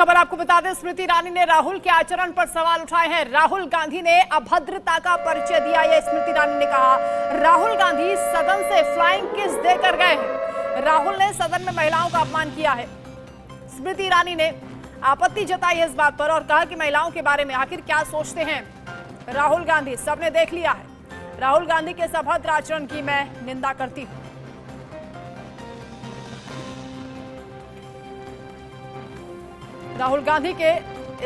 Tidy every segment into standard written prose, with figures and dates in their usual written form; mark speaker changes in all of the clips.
Speaker 1: खबर आपको बता दें, स्मृति ईरानी ने राहुल के आचरण पर सवाल उठाए हैं। राहुल गांधी ने अभद्रता का परिचय दिया। यह स्मृति ईरानी ने कहा। राहुल गांधी सदन से फ्लाइंग किस देकर गए हैं। राहुल ने सदन में महिलाओं का अपमान किया है। स्मृति ईरानी ने आपत्ति जताई है इस बात पर और कहा कि महिलाओं के बारे में आखिर क्या सोचते हैं राहुल गांधी, सबने देख लिया है। राहुल गांधी के इस अभद्र आचरण की मैं निंदा करती हूं। राहुल गांधी के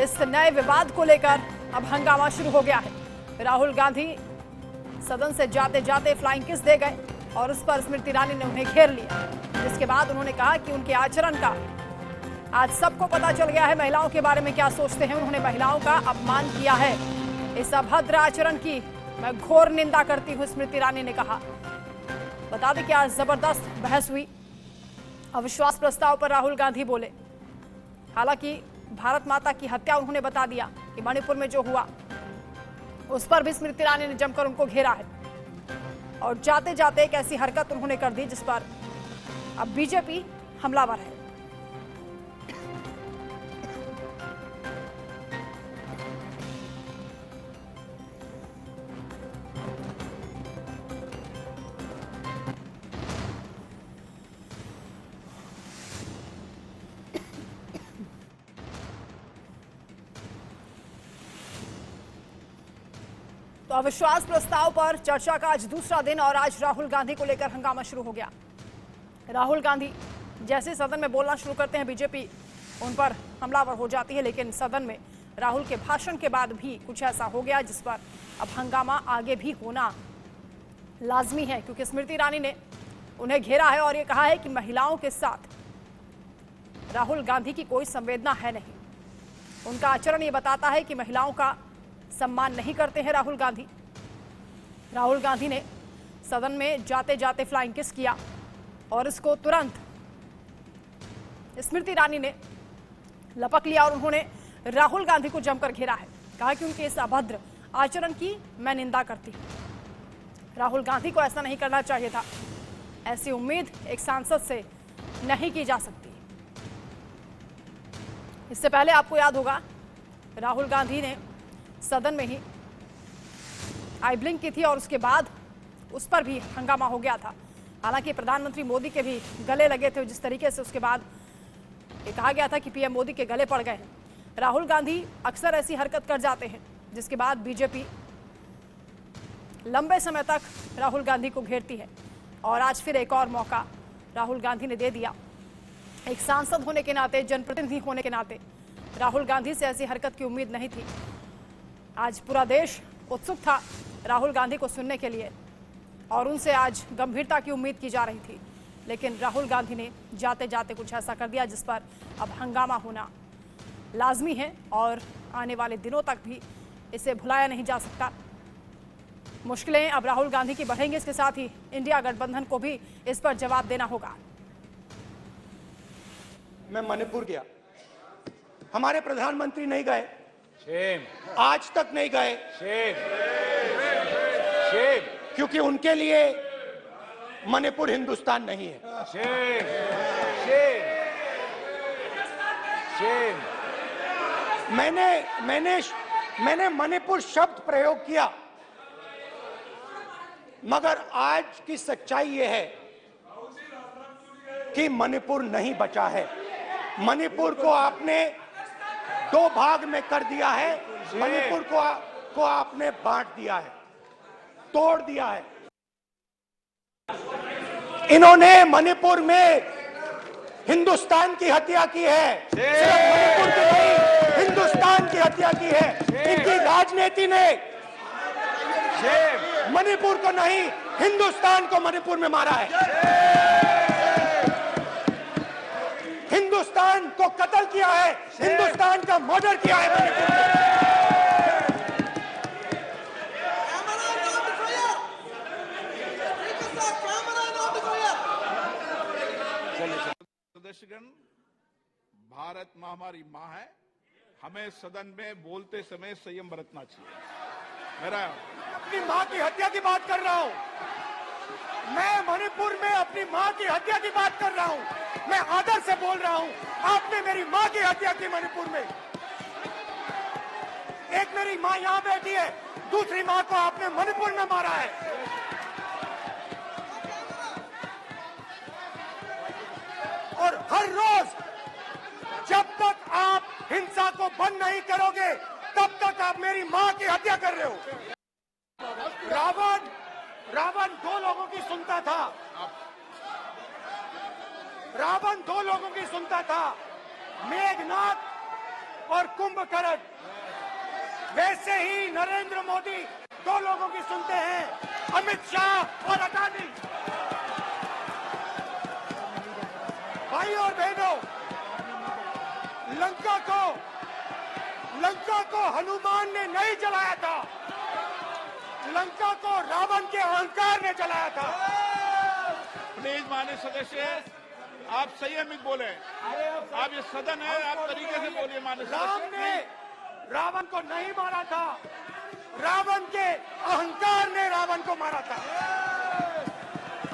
Speaker 1: इस नए विवाद को लेकर अब हंगामा शुरू हो गया है। राहुल गांधी सदन से जाते जाते फ्लाइंग किस दे गए और उस पर स्मृति ईरानी ने उन्हें घेर लिया। जिसके बाद उन्होंने कहा कि उनके आचरण का आज सबको पता चल गया है, महिलाओं के बारे में क्या सोचते हैं। उन्होंने महिलाओं का अपमान किया है। इस अभद्र आचरण की मैं घोर निंदा करती हूं, स्मृति ईरानी ने कहा। बता दें कि आज जबरदस्त बहस हुई। अविश्वास प्रस्ताव पर राहुल गांधी बोले। हालांकि भारत माता की हत्या उन्होंने बता दिया कि मणिपुर में जो हुआ उस पर भी स्मृति ईरानी ने जमकर उनको घेरा है और जाते जाते एक ऐसी हरकत उन्होंने कर दी जिस पर अब बीजेपी हमलावर है। तो अविश्वास प्रस्ताव पर चर्चा का आज दूसरा दिन और आज राहुल गांधी को लेकर हंगामा शुरू हो गया। राहुल गांधी जैसे सदन में बोलना शुरू करते हैं, बीजेपी उन पर हमलावर हो जाती है। लेकिन सदन में राहुल के भाषण के बाद भी कुछ ऐसा हो गया जिस पर अब हंगामा आगे भी होना लाजमी है, क्योंकि स्मृति ईरानी ने उन्हें घेरा है और ये कहा है कि महिलाओं के साथ राहुल गांधी की कोई संवेदना है नहीं। उनका आचरण ये बताता है कि महिलाओं का सम्मान नहीं करते हैं राहुल गांधी। राहुल गांधी ने सदन में जाते जाते फ्लाइंग किस किया और इसको तुरंत स्मृति ईरानी ने लपक लिया और उन्होंने राहुल गांधी को जमकर घेरा है। कहा कि उनके इस अभद्र आचरण की मैं निंदा करती हूं। राहुल गांधी को ऐसा नहीं करना चाहिए था। ऐसी उम्मीद एक सांसद से नहीं की जा सकती। इससे पहले आपको याद होगा राहुल गांधी ने सदन में ही आई ब्लिंक की थी और उसके बाद उस पर भी हंगामा हो गया था। हालांकि प्रधानमंत्री मोदी के भी गले लगे थे जिस तरीके से उसके बाद ये कहा गया था कि पीएम मोदी के गले पड़ गए हैं। राहुल गांधी अक्सर ऐसी हरकत कर जाते हैं जिसके बाद बीजेपी लंबे समय तक राहुल गांधी को घेरती है और आज फिर एक और मौका राहुल गांधी ने दे दिया। एक सांसद होने के नाते, जनप्रतिनिधि होने के नाते राहुल गांधी से ऐसी हरकत की उम्मीद नहीं थी। आज पूरा देश उत्सुक था राहुल गांधी को सुनने के लिए और उनसे आज गंभीरता की उम्मीद की जा रही थी। लेकिन राहुल गांधी ने जाते जाते कुछ ऐसा कर दिया जिस पर अब हंगामा होना लाजमी है और आने वाले दिनों तक भी इसे भुलाया नहीं जा सकता। मुश्किलें अब राहुल गांधी की बढ़ेंगी, इसके साथ ही इंडिया गठबंधन को भी इस पर जवाब देना होगा।
Speaker 2: मैं मणिपुर गया, हमारे प्रधानमंत्री नहीं गए,
Speaker 3: शेम,
Speaker 2: आज तक नहीं गए।
Speaker 3: शेम, शेम,
Speaker 2: क्योंकि उनके लिए मणिपुर हिंदुस्तान नहीं है।
Speaker 3: Shame, shame, shame.
Speaker 2: मैंने मणिपुर शब्द प्रयोग किया, मगर आज की सच्चाई यह है कि मणिपुर नहीं बचा है। मणिपुर को आपने दो भाग में कर दिया है। मणिपुर को आपने बांट दिया है, तोड़ दिया है। इन्होंने मणिपुर में हिंदुस्तान की हत्या की है। सिर्फ मणिपुर की नहीं, हिंदुस्तान की हत्या की है। इनकी राजनीति ने मणिपुर को नहीं, हिंदुस्तान को मणिपुर में मारा है। हिंदुस्तान को कत्ल किया है, हिंदुस्तान का मर्डर किया है मणिपुर में।
Speaker 4: सदस्यगण, भारत मां हमारी मां है। हमें सदन में बोलते समय संयम बरतना चाहिए। मेरा
Speaker 2: अपनी मां की हत्या की बात कर रहा हूं। मैं मणिपुर में अपनी मां की हत्या की बात कर रहा हूं। मैं आदर से बोल रहा हूं। आपने मेरी मां की हत्या की मणिपुर में। एक मेरी मां यहां बैठी है, दूसरी मां को आपने मणिपुर में मारा है। और हर रोज जब तक आप हिंसा को बंद नहीं करोगे तब तक आप मेरी मां की हत्या कर रहे हो। रावण दो लोगों की सुनता था। रावण दो लोगों की सुनता था, मेघनाथ और कुंभकर्ण। वैसे ही नरेंद्र मोदी दो लोगों की सुनते हैं, अमित शाह और अडानी। भाई और बहनों, लंका को हनुमान ने नहीं जलाया था, लंका को रावण के अहंकार ने जलाया था।
Speaker 4: प्लीज माननीय सदस्य, आप संयमित बोले। आप ये सदन है, आप तरीके से बोलिए। माननीय
Speaker 2: राम
Speaker 4: सदस्य,
Speaker 2: ने रावण को नहीं मारा था, रावण के अहंकार ने रावण को मारा था।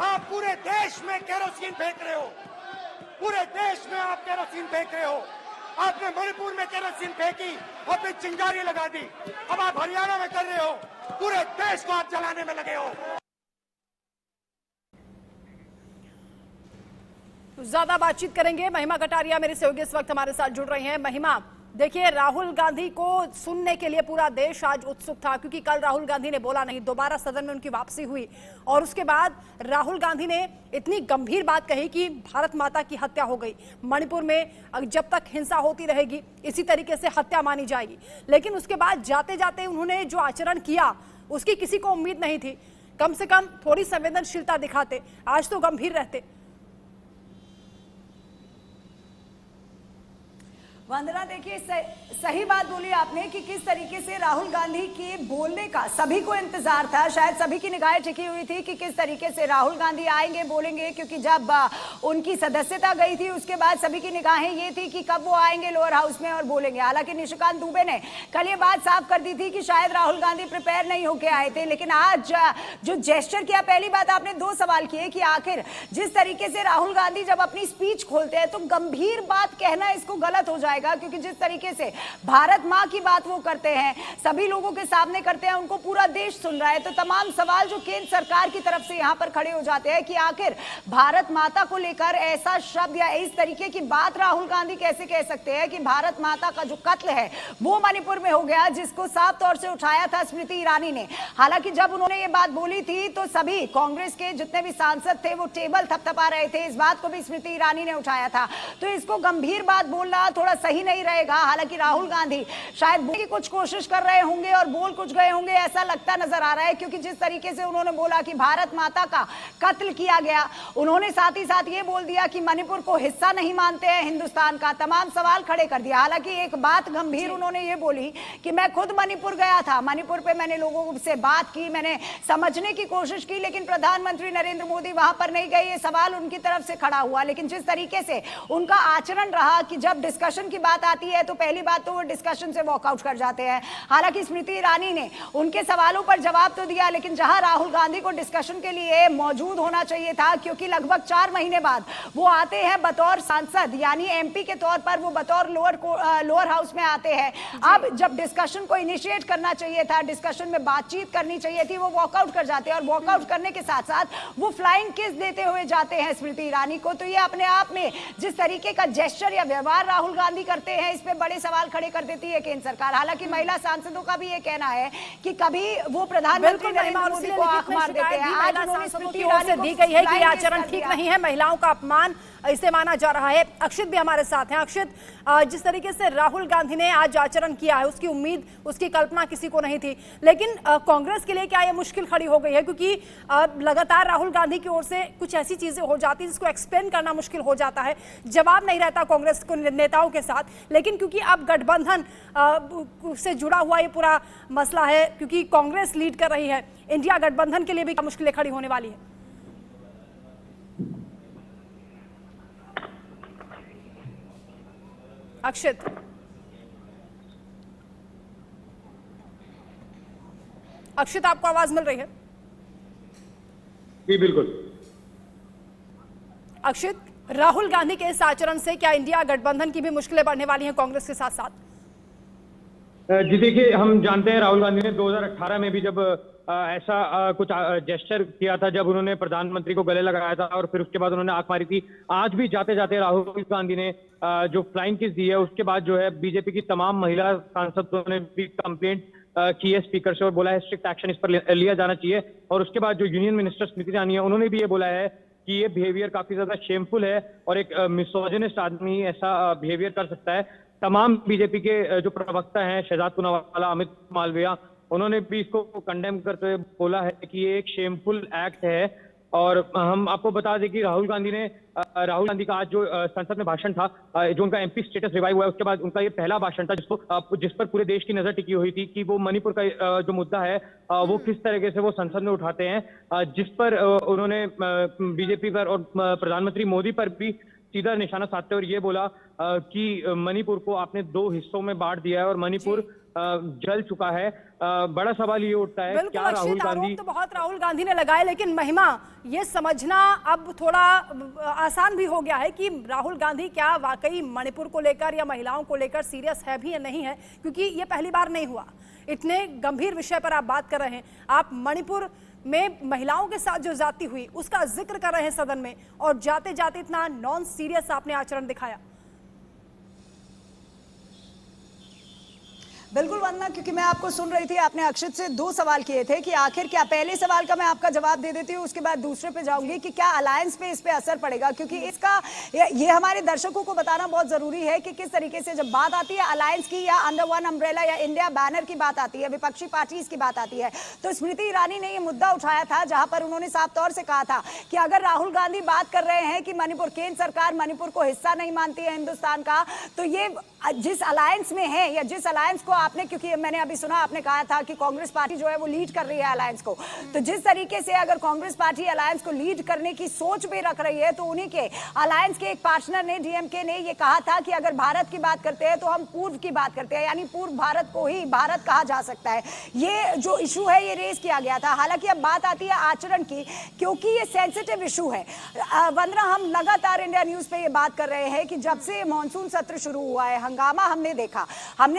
Speaker 2: आप पूरे देश में केरोसिन फेंक रहे हो, पूरे देश में आप केरोसिन फेंक रहे हो। आपने मणिपुर में केरोसिन फेंकी, अपनी चिंगारी लगा दी। अब आप हरियाणा में कर रहे हो, पूरे देश को आप जलाने में लगे हो।
Speaker 1: ज्यादा बातचीत करेंगे। महिमा कटारिया मेरे सहयोगी इस वक्त हमारे साथ जुड़ रही हैं। महिमा, देखिए, राहुल गांधी को सुनने के लिए पूरा देश आज उत्सुक था, क्योंकि कल राहुल गांधी ने बोला नहीं, दोबारा सदन में उनकी वापसी हुई और उसके बाद राहुल गांधी ने इतनी गंभीर बात कही कि भारत माता की हत्या हो गई। मणिपुर में जब तक हिंसा होती रहेगी इसी तरीके से हत्या मानी जाएगी। लेकिन उसके बाद जाते जाते उन्होंने जो आचरण किया उसकी किसी को उम्मीद नहीं थी। कम से कम थोड़ी संवेदनशीलता दिखाते, आज तो गंभीर रहते।
Speaker 5: वंदना, देखिए, सही बात बोली आपने कि किस तरीके से राहुल गांधी के बोलने का सभी को इंतजार था। शायद सभी की निगाहें टिकी हुई थी कि किस तरीके से राहुल गांधी आएंगे, बोलेंगे, क्योंकि जब उनकी सदस्यता गई थी उसके बाद सभी की निगाहें ये थी कि कब वो आएंगे लोअर हाउस में और बोलेंगे। हालांकि निशिकांत दुबे ने कल ये बात साफ कर दी थी कि शायद राहुल गांधी प्रिपेयर नहीं होके आए थे। लेकिन आज जो जेस्चर किया, पहली बात आपने दो सवाल किए कि आखिर जिस तरीके से राहुल गांधी जब अपनी स्पीच खोलते हैं तो गंभीर बात कहना इसको गलत हो जाएगा, क्योंकि जिस तरीके से भारत मां की बात वो करते हैं, सभी लोगों के सामने करते हैं, उनको पूरा देश सुन रहा है, तो तमाम सवाल जो केंद्र सरकार की तरफ से यहां पर खड़े हो जाते हैं कि आखिर भारत माता को लेकर ऐसा शब्द या इस तरीके की बात राहुल गांधी कैसे कह सकते हैं कि भारत माता का जो कत्ल है वो मणिपुर में हो गया, जिसको साफ तौर से उठाया था स्मृति ईरानी ने। हालांकि जब उन्होंने ये बात बोली थी तो सभी कांग्रेस के जितने भी सांसद थे वो टेबल थपथपा रहे थे, इस बात को भी स्मृति ईरानी ने उठाया था। तो इसको गंभीर बात बोलना थोड़ा सही नहीं रहेगा। हालांकि राहुल गांधी शायद बोलने की कुछ कोशिश कर रहे होंगे और बोल कुछ गए होंगे, ऐसा लगता नजर आ रहा है, क्योंकि जिस तरीके से उन्होंने बोला कि भारत माता का कत्ल किया गया, उन्होंने साथ ही साथ ये बोल दिया कि मणिपुर को हिस्सा नहीं मानते हैं हिंदुस्तान का, तमाम सवाल खड़े कर दिया। हालांकि एक बात गंभीर उन्होंने ये बोली कि मैं खुद मणिपुर गया था, मणिपुर पे मैंने लोगों से बात की, मैंने समझने की कोशिश की, लेकिन प्रधानमंत्री नरेंद्र मोदी वहां पर नहीं गए। ये सवाल उनकी तरफ से खड़ा हुआ। लेकिन जिस तरीके से उनका आचरण रहा कि जब डिस्कशन की बात आती है तो पहली बात तो वो डिस्कशन से वॉकआउट कर जाते हैं। हालांकि स्मृति ईरानी ने उनके सवालों पर जवाब तो दिया, लेकिन जहां राहुल गांधी को डिस्कशन के लिए मौजूद होना चाहिए था, क्योंकि लगभग 4 महीने बाद वो आते हैं बतौर सांसद, यानी एमपी के तौर पर वो बतौर लोअर हाउस में आते हैं। अब जब डिस्कशन को इनिशिएट करना चाहिए था, डिस्कशन में बातचीत करनी चाहिए थी, वो वॉकआउट कर जाते हैं और वॉकआउट करने के साथ साथ वो फ्लाइंग किस देते हुए जाते हैं स्मृति ईरानी को। तो ये अपने आप में जिस तरीके का जेस्चर या व्यवहार राहुल गांधी करते हैं, इस पे बड़े सवाल खड़े कर देती है केंद्र सरकार। हालांकि महिला सांसदों का भी ये कहना है कि कभी वो प्रधानमंत्री नरेंद्र मोदी को आंख मार देते हैं। आज उन्होंने स्मृति ईरानी को
Speaker 1: दी गई है कि आचरण ठीक नहीं है, महिलाओं का अपमान इसे माना जा रहा है। अक्षित भी हमारे साथ हैं। अक्षित, जिस तरीके से राहुल गांधी ने आज आचरण किया है उसकी उम्मीद, उसकी कल्पना किसी को नहीं थी, लेकिन कांग्रेस के लिए क्या ये मुश्किल खड़ी हो गई है, क्योंकि लगातार राहुल गांधी की ओर से कुछ ऐसी चीजें हो जाती है जिसको एक्सप्लेन करना मुश्किल हो जाता है, जवाब नहीं रहता कांग्रेस को नेताओं के साथ। लेकिन क्योंकि अब गठबंधन से जुड़ा हुआ ये पूरा मसला है, क्योंकि कांग्रेस लीड कर रही है, इंडिया गठबंधन के लिए भी मुश्किलें खड़ी होने वाली है। अक्षित, अक्षित आपको आवाज मिल रही है?
Speaker 6: जी बिल्कुल।
Speaker 1: अक्षित, राहुल गांधी के इस आचरण से क्या इंडिया गठबंधन की भी मुश्किलें बढ़ने वाली हैं कांग्रेस के साथ साथ?
Speaker 6: जी देखिए, हम जानते हैं राहुल गांधी ने 2018 में भी जब ऐसा कुछ जेस्चर किया था, जब उन्होंने प्रधानमंत्री को गले लगाया था और फिर उसके बाद उन्होंने आंख मारी थी। आज भी जाते जाते राहुल गांधी ने जो फ्लाइंग किस दी है, उसके बाद जो है बीजेपी की तमाम महिला सांसदों ने भी कंप्लेंट की है स्पीकर से और बोला है स्ट्रिक्ट एक्शन इस पर लिया जाना चाहिए। और उसके बाद जो यूनियन मिनिस्टर स्मृति ईरानी है, उन्होंने भी ये बोला है कि ये बिहेवियर काफी ज्यादा शेमफुल है और एक मिसोजिनिस्ट आदमी ऐसा बिहेवियर कर सकता है। तमाम बीजेपी के जो प्रवक्ता हैं, शहजाद पूनावाला, अमित मालविया, उन्होंने भी इसको कंडेम करते हुए बोला है कि ये एक शेमफुल एक्ट है। और हम आपको बता दें कि राहुल गांधी का आज जो संसद में भाषण था, जो उनका एमपी स्टेटस रिवाइव हुआ है, उसके बाद उनका ये पहला भाषण था जिस पर पूरे देश की नजर टिकी हुई थी कि वो मणिपुर का जो मुद्दा है वो किस तरीके से वो संसद में उठाते हैं, जिस पर उन्होंने बीजेपी पर और प्रधानमंत्री मोदी पर भी सीधा निशाना साधते और ये बोला कि मणिपुर को आपने 2 हिस्सों में बांट दिया है और मणिपुर जल चुका है। बड़ा सवाल ये उठता है क्या राहुल गांधी
Speaker 1: तो बहुत राहुल गांधी ने लगाए, लेकिन महिमा ये समझना अब थोड़ा आसान भी हो गया है कि राहुल गांधी क्या वाकई मणिपुर को लेकर या महिलाओं को लेकर सीरियस है भी या नहीं है, क्योंकि ये पहली बार नहीं हुआ। इतने गंभीर विषय पर आप बात कर रहे हैं, आप मणिपुर में महिलाओं के साथ जो ज्यादती हुई उसका जिक्र कर रहे हैं सदन में, और जाते जाते इतना नॉन सीरियस आपने आचरण दिखाया।
Speaker 5: बिल्कुल वंदना, क्योंकि मैं आपको सुन रही थी, आपने अक्षित से 2 सवाल किए थे कि आखिर क्या, पहले सवाल का मैं आपका जवाब दे देती हूँ, उसके बाद दूसरे पे जाऊंगी कि क्या अलायंस पे इस पे असर पड़ेगा, क्योंकि इसका ये हमारे दर्शकों को बताना बहुत जरूरी है कि किस तरीके से जब बात आती है अलायंस की या अंडर वन अम्ब्रेला या इंडिया बैनर की बात आती है, विपक्षी पार्टीज की बात आती है, तो स्मृति ईरानी ने यह मुद्दा उठाया था जहां पर उन्होंने साफ तौर से कहा था कि अगर राहुल गांधी बात कर रहे हैं कि मणिपुर, केंद्र सरकार मणिपुर को हिस्सा नहीं मानती है हिंदुस्तान का, तो ये जिस अलायंस में है या जिस अलायंस को आपने, क्योंकि मैंने अभी सुना आपने कहा था कि कांग्रेस पार्टी जो है वो लीड कर रही है अलायंस को, तो जिस तरीके से अगर कांग्रेस पार्टी अलायंस को लीड करने की सोच भी रख रही है, तो उन्हीं के अलायंस के एक पार्टनर ने, डीएमके ने, ये कहा था कि अगर भारत की बात करते हैं तो हम पूर्व की बात करते हैं, यानी पूर्व भारत को ही भारत कहा जा सकता है। ये जो इशू है ये रेज किया गया था। हालांकि अब बात आती है आचरण की, क्योंकि ये सेंसिटिव इशू है। वंदना, हम लगातार इंडिया न्यूज पे ये बात कर रहे हैं कि जब से मानसून सत्र शुरू हुआ है, हंगामा हमने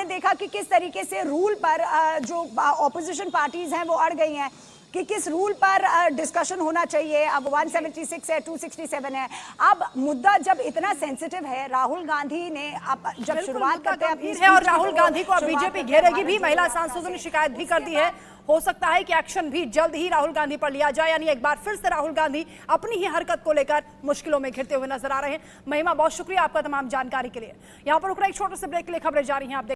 Speaker 5: देखा कि किस तरीके से रूल पर जो ऑपोजिशन पार्टीज हैं वो अड़ गई हैं कि किस रूल पर डिस्कशन होना चाहिए। अब 176 है, 267 है। अब मुद्दा जब इतना सेंसिटिव है, राहुल गांधी ने अब जब शुरुआत करते हैं
Speaker 1: और राहुल गांधी को अब बीजेपी घेरेगी भी, महिला सांसदों ने शिकायत भी कर दी है। हो सकता है कि एक्शन भी जल्द ही राहुल गांधी पर लिया जाए, यानी एक बार फिर से राहुल गांधी अपनी ही हरकत को लेकर मुश्किलों में घिरते हुए नजर आ रहे हैं। महिमा, बहुत शुक्रिया आपका तमाम जानकारी के लिए। यहां पर रुक रहे एक छोटे से ब्रेक के लिए खबरें जारी हैं। आप